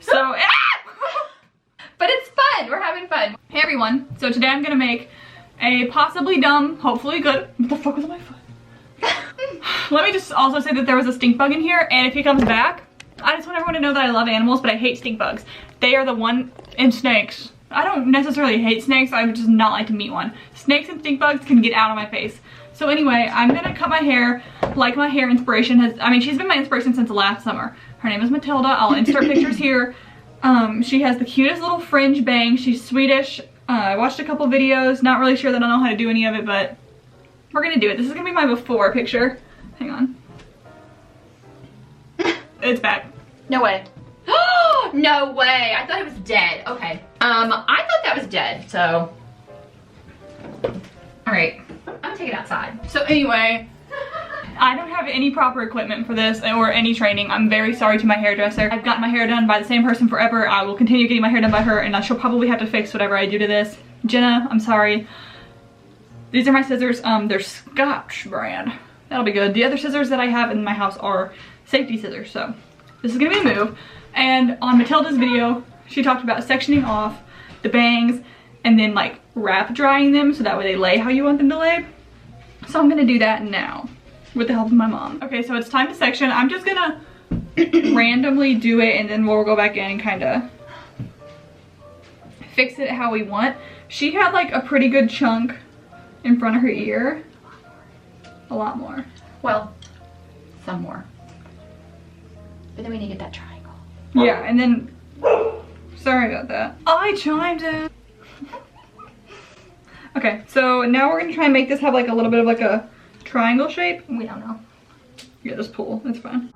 So, but it's fun. We're having fun. Hey everyone. So today I'm gonna make a possibly dumb, hopefully good. What the fuck was on my foot? Let me just also say that there was a stink bug in here, and if he comes back, I just want everyone to know that I love animals, but I hate stink bugs. They are the one, and snakes. I don't necessarily hate snakes, I would just not like to meet one. Snakes and stink bugs can get out of my face. So anyway, I'm gonna cut my hair like my hair inspiration has, I mean, she's been my inspiration since last summer. Her name is Matilda. I'll insert pictures here. She has the cutest little fringe bang. She's Swedish. I watched a couple videos, not really sure that I know how to do any of it, but we're gonna do it. This is gonna be my before picture. Hang on. It's back. No way. No way. I thought it was dead. Okay. I thought that was dead, so. All right, I'm gonna take it outside. So anyway, I don't have any proper equipment for this or any training. I'm very sorry to my hairdresser. I've gotten my hair done by the same person forever. I will continue getting my hair done by her, and she'll probably have to fix whatever I do to this. Jenna, I'm sorry. These are my scissors. They're Scotch brand. That'll be good. The other scissors that I have in my house are safety scissors, so this is gonna be a move. And on Matilda's video, she talked about sectioning off the bangs and then like wrap drying them so that way they lay how you want them to lay. So I'm gonna do that now with the help of my mom. Okay, so it's time to section. I'm just gonna randomly do it, and then we'll go back in and kind of fix it how we want. She had like a pretty good chunk in front of her ear. A lot more. Well, some more. But then we need to get that triangle. Yeah, and then, sorry about that. I chimed in. Okay, so now we're gonna try and make this have like a little bit of like a triangle shape. We don't know. Yeah, just pull, it's fine.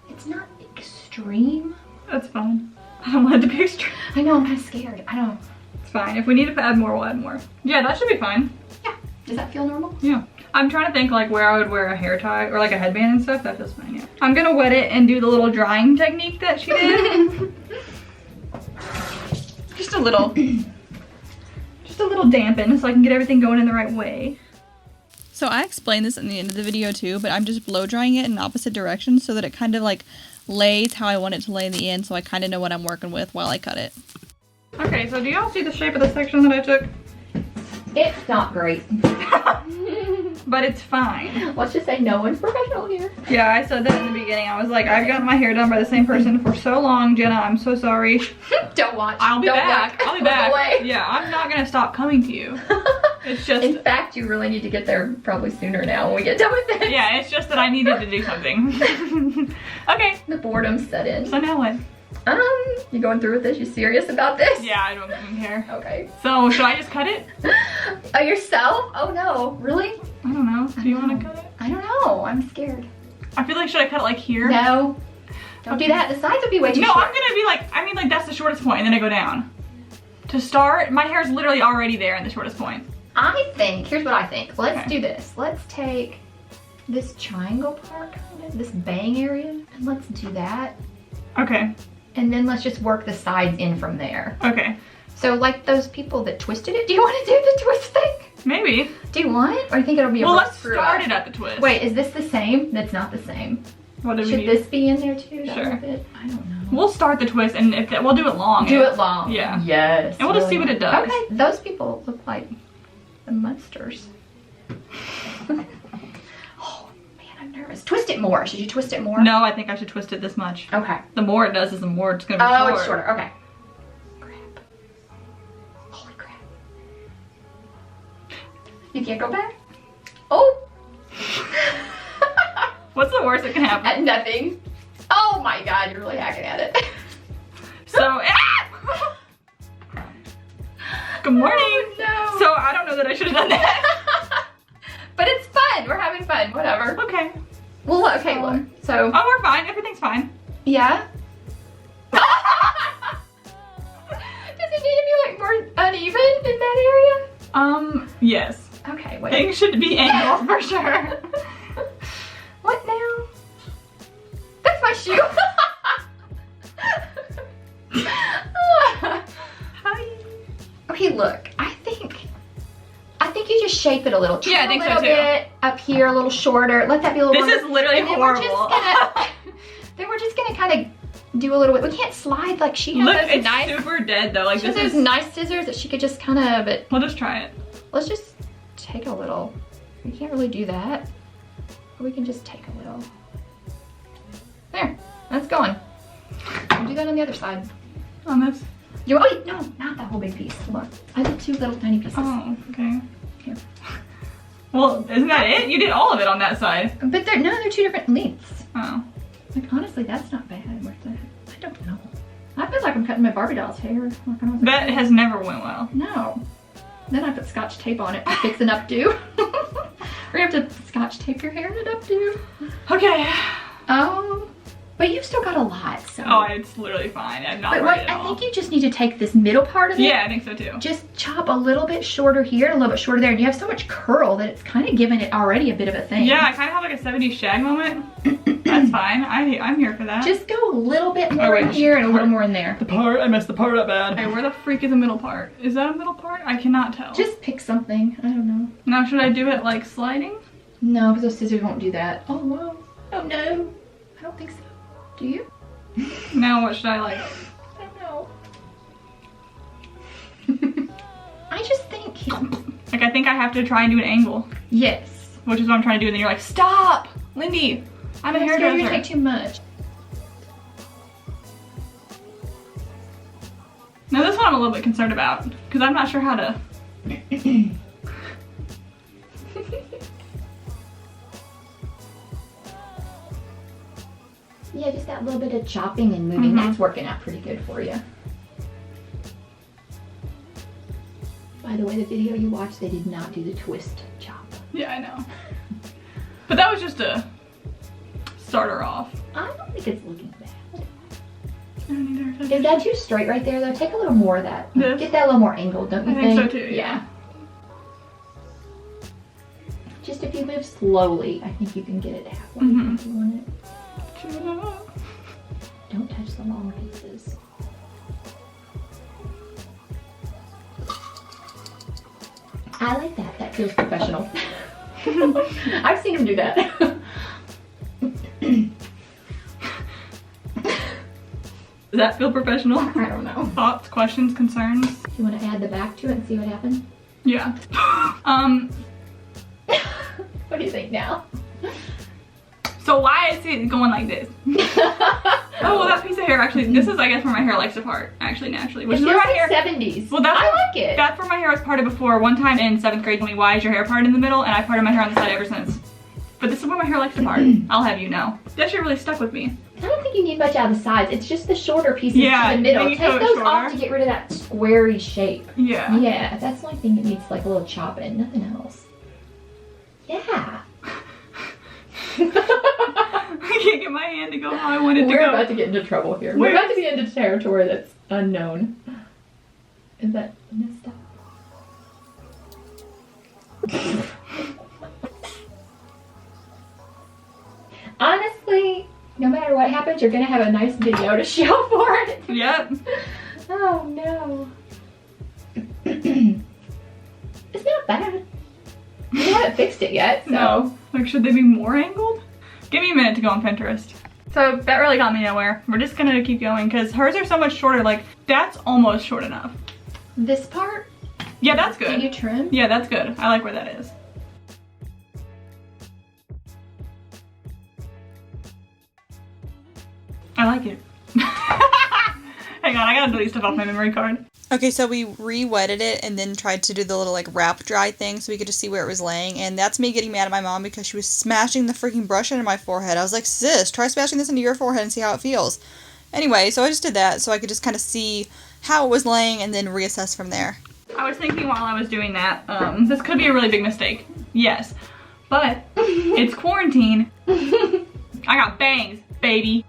It's not extreme. That's fine. I don't want it to be extreme. I know, I'm kind of scared. I don't. It's fine. If we need to add more, we'll add more. Yeah, that should be fine. Yeah. Does that feel normal? Yeah. I'm trying to think like where I would wear a hair tie or like a headband and stuff. That feels fine, yeah. I'm gonna wet it and do the little drying technique that she did. Just a little dampen so I can get everything going in the right way. So I explained this in the end of the video too, but I'm just blow drying it in opposite directions so that it kind of like lays how I want it to lay in the end, so I kind of know what I'm working with while I cut it. Okay, so do y'all see the shape of the section that I took? It's not great. But it's fine. Let's just say no one's professional here. Yeah, I said that in the beginning. I was like, I've gotten my hair done by the same person for so long, Jenna. I'm so sorry. Don't watch. I'll be back. I'll be back. Away. Yeah, I'm not gonna stop coming to you. It's just. In fact, you really need to get there probably sooner now when we get done with this. Yeah, it's just that I needed to do something. Okay. The boredom set in. So now what? You going through with this? You serious about this? Yeah, I don't even care. Okay. So should I just cut it? Oh, yourself? Oh no, really? I don't know. Do you want to cut it? I don't know. I'm scared. I feel like should I cut it like here? No. Don't do that. The sides would be way too No, short. I'm gonna be like, I mean like that's the shortest point and then I go down. To start, my hair is literally already there in the shortest point. I think, here's what I think. Let's Okay. do this. Let's take this triangle part, this bang area, and let's do that. Okay. And then let's just work the sides in from there. Okay. So like those people that twisted it, do you want to do the twist thing? Maybe. Do you want? Or you think it'll be a Well, real let's screw start up? it at the twist. Wait, is this the same? That's not the same. What do we Should need? this be in there too? That Sure. little bit? I don't know. We'll start the twist and if that, we'll do it long. Do it long. Yeah. Yes. And we'll just see what it does. Okay, those people look like the Munsters. Oh man, I'm nervous. Twist it more. Should you twist it more? No, I think I should twist it this much. Okay. The more it does is the more it's gonna be Oh, short. it's shorter. Okay. Crap. Holy crap. You can't go back? Oh. What's the worst that can happen? At nothing. Oh my god, you're really hacking at it. So, good morning. Oh, no. So I don't know that I should have done that. But it's fun. We're having fun. Whatever. Okay. Well, okay, look. So. Oh, we're fine. Everything's fine. Yeah. Does it need to be like more uneven in that area? Yes. Okay, wait. Things should be angled for sure. What now? That's my shoe. Hi. Okay, look. I think you just shape it a little. Yeah, I think so too. A little bit up here, a little shorter. Let that be a little This is literally horrible. Then we're just gonna kind of do a little bit. We can't slide like she has. Look, those it's nice, super dead though. Like she has this those is nice scissors that she could just kind of. But we'll just try it. let's just take a little. We can't really do that. Or we can just take a little. There, that's going. We'll do that on the other side. On this. Oh wait, no, not that whole big piece. Hold on. I did 2 little tiny pieces. Oh, okay. Here. Well, isn't that it? You did all of it on that side. But they're 2 different lengths. Oh. Like honestly, that's not bad. Where's that? I don't know. I feel like I'm cutting my Barbie doll's hair. That has never went well. No. Then I put Scotch tape on it to fix an updo. We're gonna have to Scotch tape your hair in an updo. Okay. But you've still got a lot, so. Oh, it's literally fine. I'm not But worried what at I all. think you just need to take this middle part of it. Yeah, I think so too. Just chop a little bit shorter here and a little bit shorter there. And you have so much curl that it's kind of giving it already a bit of a thing. Yeah, I kind of have like a 70s shag moment. That's fine. I'm here for that. Just go a little bit more in here and a little more in there. The part, I messed the part up bad. Okay, where the freak is the middle part? Is that a middle part? I cannot tell. Just pick something. I don't know. Now, should I do it like sliding? No, because those scissors won't do that. Oh, no. Oh, no. I don't think so. Do you? Now, what should I like? I don't know. I just think... Like, I think I have to try and do an angle. Yes. Which is what I'm trying to do, and then you're like, stop! Lindy, I'm a hairdresser. You're gonna take too much. Now, this one I'm a little bit concerned about, because I'm not sure how to... Yeah, just that little bit of chopping and moving. That's working out pretty good for you. By the way, the video you watched, they did not do the twist chop. Yeah, I know. But that was just a starter off. I don't think it's looking bad. I don't either. Is that too straight right there though? Take a little more of that. This? Get that a little more angled, don't you think? I think so too, yeah. Just if you move slowly, I think you can get it halfway if you want it. Don't touch the long pieces. I like that. That feels professional. I've seen him do that. Does that feel professional? I don't know. Thoughts, questions, concerns? You want to add the back to it and see what happens? Yeah. What do you think now? So why is it going like this? Oh, well, that piece of hair actually, this is, I guess, where my hair likes to part, actually, naturally. Which It is feels where my like hair... 70s. Well, that's I like it. That's where my hair was parted before. One time in 7th grade, told me, why is your hair parted in the middle? And I parted my hair on the side ever since. But this is where my hair likes to part. I'll have you know. That shit really stuck with me. I don't think you need much out of the sides. It's just the shorter pieces Yeah, to the middle. maybe Take go it those shorter. off to get rid of that squarey shape. Yeah. Yeah, that's the only thing that needs like a little chopping, nothing else. Yeah. I can't get my hand to go how I want it to We're go. about to get into trouble here. We're about to get into territory that's unknown. Is that messed up? Honestly, no matter what happens, you're gonna have a nice video to show for it. Yep. Oh no. It's not bad. We haven't fixed it yet, so. No. Like, should they be more angled? Give me a minute to go on Pinterest. So that really got me nowhere. We're just gonna keep going because hers are so much shorter. Like, that's almost short enough. This part? Yeah, that's good. Can you trim? Yeah, that's good. I like where that is. I like it. Hang on, I gotta delete stuff off my memory card. Okay, so we re-wetted it and then tried to do the little like wrap dry thing so we could just see where it was laying. And that's me getting mad at my mom because she was smashing the freaking brush into my forehead. I was like, sis, try smashing this into your forehead and see how it feels. Anyway, so I just did that so I could just kind of see how it was laying and then reassess from there. I was thinking while I was doing that, this could be a really big mistake. Yes. But it's quarantine. I got bangs, baby.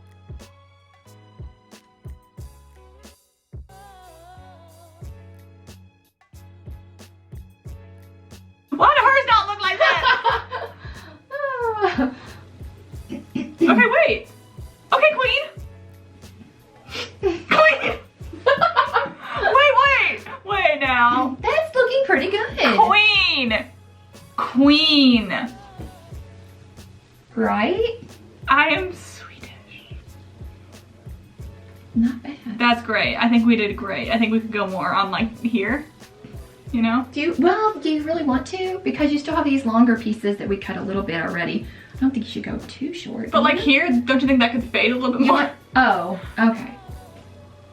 Why do hers not look like that? Okay, wait. Okay, queen. Queen. Wait now. That's looking pretty good. Queen. Right? I am Swedish. Not bad. That's great. I think we did great. I think we could go more on like here, you know? Do you really want to? Because you still have these longer pieces that we cut a little bit already. I don't think you should go too short. But like here, don't you think that could fade a little bit more? Oh, okay.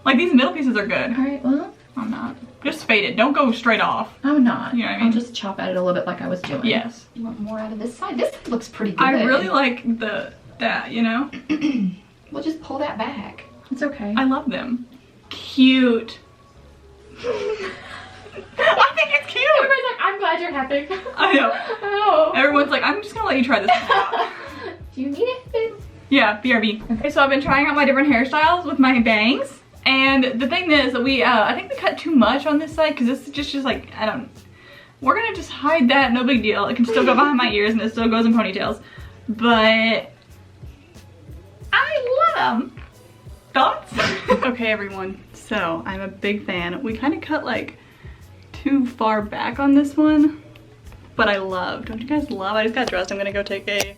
Like these middle pieces are good. All right, well. I'm not. Just fade it. Don't go straight off. I'm not. You know what I mean? I'll just chop at it a little bit like I was doing. Yes. You want more out of this side? This side looks pretty good. I really like that, you know? We'll just pull that back. It's okay. I love them. Cute. I think it's cute. Everybody's like, I'm glad you're happy. I know. Oh. Everyone's like, I'm just gonna let you try this out. Do you need it? Yeah, BRB. Okay, so I've been trying out my different hairstyles with my bangs. And the thing is that I think we cut too much on this side because this is just like, we're gonna just hide that, no big deal. It can still go behind my ears and it still goes in ponytails. But I love them. Thoughts? Okay, everyone, so I'm a big fan. We kind of cut like too far back on this one, but I love. Don't you guys love? I just got dressed. I'm gonna go take a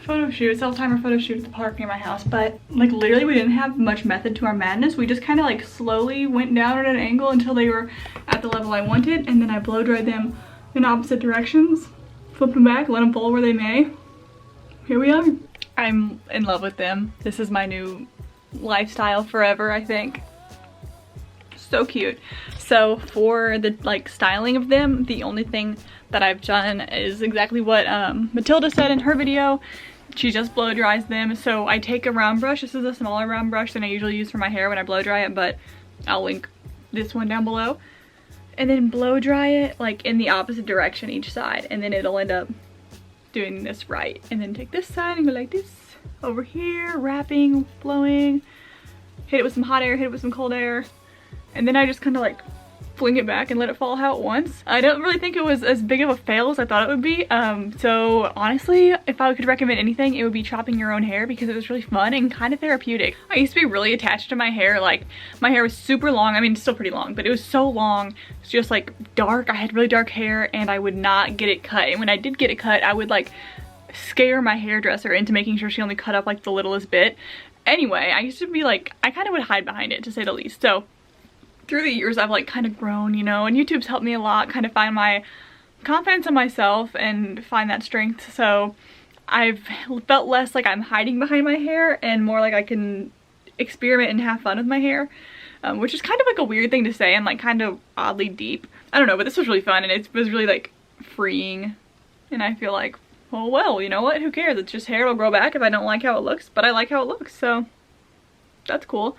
photo shoot, self-timer photo shoot at the park near my house, but like literally we didn't have much method to our madness. We just kind of like slowly went down at an angle until they were at the level I wanted, and then I blow dried them in opposite directions, flip them back, let them fall where they may. Here we are. I'm in love with them. This is my new lifestyle forever, I think. So cute. So for the like styling of them, the only thing that I've done is exactly what Matilda said in her video. She just blow dries them. So I take a round brush. This is a smaller round brush than I usually use for my hair when I blow dry it, but I'll link this one down below. And then blow dry it like in the opposite direction each side, and then it'll end up doing this right. And then take this side and go like this over here, wrapping, blowing, hit it with some hot air, hit it with some cold air, and then I just kind of like fling it back and let it fall out once. I don't really think it was as big of a fail as I thought it would be. So honestly, if I could recommend anything, it would be chopping your own hair because it was really fun and kind of therapeutic. I used to be really attached to my hair. Like my hair was super long. I mean, it's still pretty long, but it was so long. It's just like dark. I had really dark hair and I would not get it cut. And when I did get it cut, I would like scare my hairdresser into making sure she only cut up like the littlest bit. Anyway, I used to be like, I kind of would hide behind it to say the least. So through the years I've like kind of grown, you know, and YouTube's helped me a lot kind of find my confidence in myself and find that strength. So I've felt less like I'm hiding behind my hair and more like I can experiment and have fun with my hair, which is kind of like a weird thing to say and like kind of oddly deep. I don't know, but this was really fun and it was really like freeing, and I feel like, well, you know what, who cares? It's just hair, it'll grow back if I don't like how it looks, but I like how it looks, so that's cool.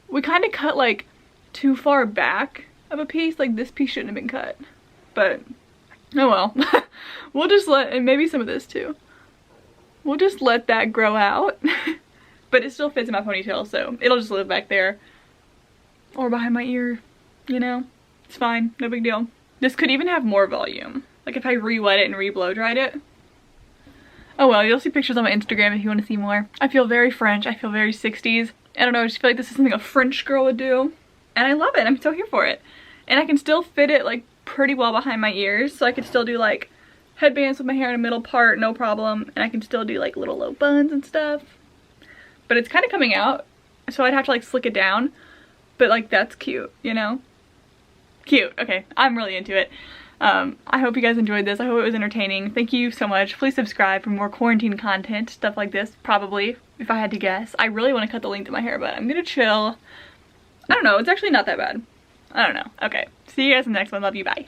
We kind of cut like too far back of a piece, like this piece shouldn't have been cut, but oh well. We'll just let, and maybe some of this too, we'll just let that grow out. But it still fits in my ponytail, so it'll just live back there or behind my ear, you know, it's fine, no big deal. This could even have more volume, like if I re-wet it and re-blow dried it. Oh well, you'll see pictures on my Instagram if you want to see more. I feel very French, I feel very 60s. I don't know, I just feel like this is something a French girl would do. And I love it, I'm so here for it. And I can still fit it like pretty well behind my ears, so I could still do like headbands with my hair in the middle part, no problem. And I can still do like little low buns and stuff. But it's kind of coming out, so I'd have to like slick it down. But like that's cute, you know? Cute, okay, I'm really into it. I hope you guys enjoyed this. I hope it was entertaining. Thank you so much. Please subscribe for more quarantine content, stuff like this, probably, if I had to guess. I really want to cut the length of my hair, but I'm gonna chill. I don't know, it's actually not that bad. I don't know. Okay, see you guys in the next one. Love you, bye.